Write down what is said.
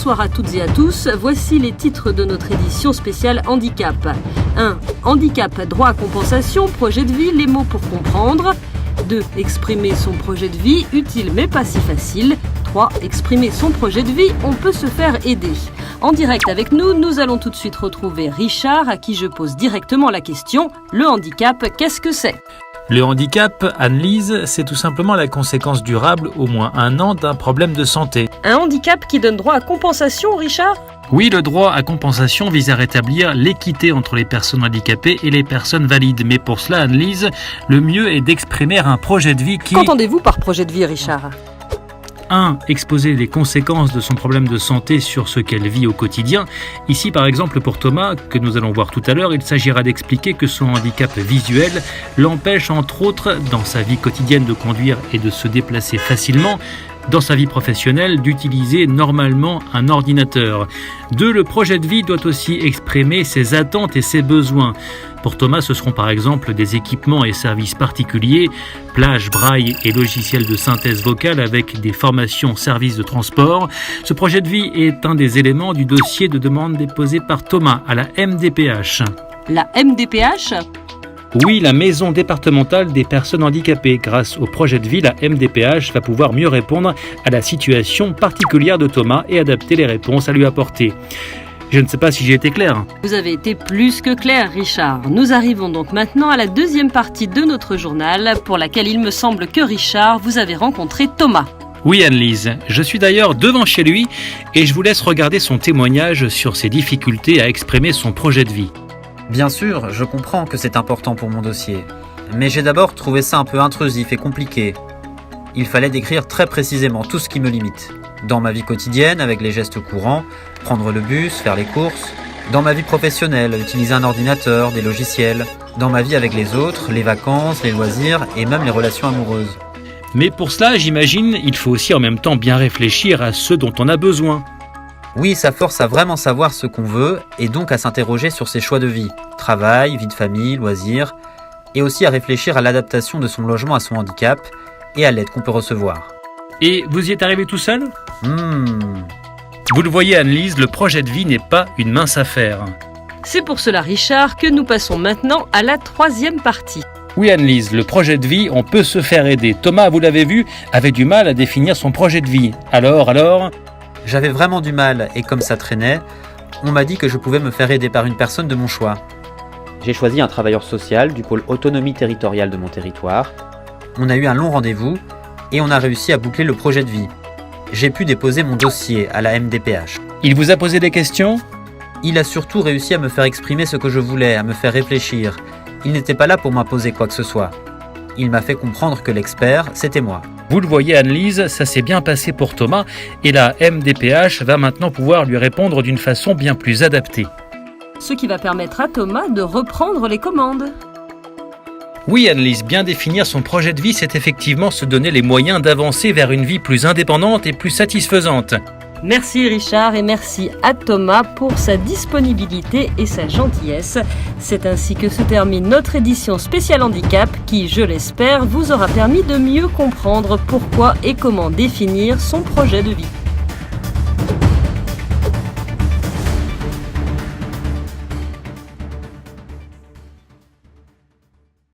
bonsoir à toutes et à tous. Voici les titres de notre édition spéciale handicap. 1. Handicap, droit à compensation, projet de vie, les mots pour comprendre. 2. Exprimer son projet de vie, utile mais pas si facile. 3. Exprimer son projet de vie, on peut se faire aider. En direct avec nous, nous allons tout de suite retrouver Richard, à qui je pose directement la question. Le handicap, qu'est-ce que c'est ? Le handicap, Anne-Lise, c'est tout simplement la conséquence durable, au moins 1 an, d'un problème de santé. Un handicap qui donne droit à compensation, Richard ? Oui, le droit à compensation vise à rétablir l'équité entre les personnes handicapées et les personnes valides. Mais pour cela, Anne-Lise, le mieux est d'exprimer un projet de vie qui... Qu'entendez-vous par projet de vie, Richard ? 1. Exposer les conséquences de son problème de santé sur ce qu'elle vit au quotidien. Ici, par exemple, pour Thomas, que nous allons voir tout à l'heure, il s'agira d'expliquer que son handicap visuel l'empêche, entre autres, dans sa vie quotidienne de conduire et de se déplacer facilement, dans sa vie professionnelle, d'utiliser normalement un ordinateur. 2. Le projet de vie doit aussi exprimer ses attentes et ses besoins. Pour Thomas, ce seront par exemple des équipements et services particuliers, plage, braille et logiciels de synthèse vocale avec des formations services de transport. Ce projet de vie est un des éléments du dossier de demande déposé par Thomas à la MDPH. La MDPH ? Oui, la Maison départementale des personnes handicapées. Grâce au projet de vie, la MDPH va pouvoir mieux répondre à la situation particulière de Thomas et adapter les réponses à lui apporter. Je ne sais pas si j'ai été clair. Vous avez été plus que clair, Richard. Nous arrivons donc maintenant à la deuxième partie de notre journal, pour laquelle il me semble que Richard, vous avez rencontré Thomas. Oui, Anne-Lise. Je suis d'ailleurs devant chez lui et je vous laisse regarder son témoignage sur ses difficultés à exprimer son projet de vie. Bien sûr, je comprends que c'est important pour mon dossier. Mais j'ai d'abord trouvé ça un peu intrusif et compliqué. Il fallait décrire très précisément tout ce qui me limite. Dans ma vie quotidienne, avec les gestes courants, prendre le bus, faire les courses. Dans ma vie professionnelle, utiliser un ordinateur, des logiciels. Dans ma vie avec les autres, les vacances, les loisirs et même les relations amoureuses. Mais pour cela, j'imagine, il faut aussi en même temps bien réfléchir à ce dont on a besoin. Oui, ça force à vraiment savoir ce qu'on veut et donc à s'interroger sur ses choix de vie. Travail, vie de famille, loisirs. Et aussi à réfléchir à l'adaptation de son logement à son handicap et à l'aide qu'on peut recevoir. Et vous y êtes arrivé tout seul ? Vous le voyez, Anne-Lise, le projet de vie n'est pas une mince affaire. C'est pour cela, Richard, que nous passons maintenant à la troisième partie. Oui, Anne-Lise, le projet de vie, on peut se faire aider. Thomas, vous l'avez vu, avait du mal à définir son projet de vie. Alors J'avais vraiment du mal et comme ça traînait, on m'a dit que je pouvais me faire aider par une personne de mon choix. J'ai choisi un travailleur social du pôle autonomie territoriale de mon territoire. On a eu un long rendez-vous et on a réussi à boucler le projet de vie. J'ai pu déposer mon dossier à la MDPH. Il vous a posé des questions ? Il a surtout réussi à me faire exprimer ce que je voulais, à me faire réfléchir. Il n'était pas là pour m'imposer quoi que ce soit. Il m'a fait comprendre que l'expert, c'était moi. Vous le voyez, Anne-Lise, ça s'est bien passé pour Thomas et la MDPH va maintenant pouvoir lui répondre d'une façon bien plus adaptée. Ce qui va permettre à Thomas de reprendre les commandes. Oui, Anne-Lise, bien définir son projet de vie, c'est effectivement se donner les moyens d'avancer vers une vie plus indépendante et plus satisfaisante. Merci Richard et merci à Thomas pour sa disponibilité et sa gentillesse. C'est ainsi que se termine notre édition spéciale handicap qui, je l'espère, vous aura permis de mieux comprendre pourquoi et comment définir son projet de vie.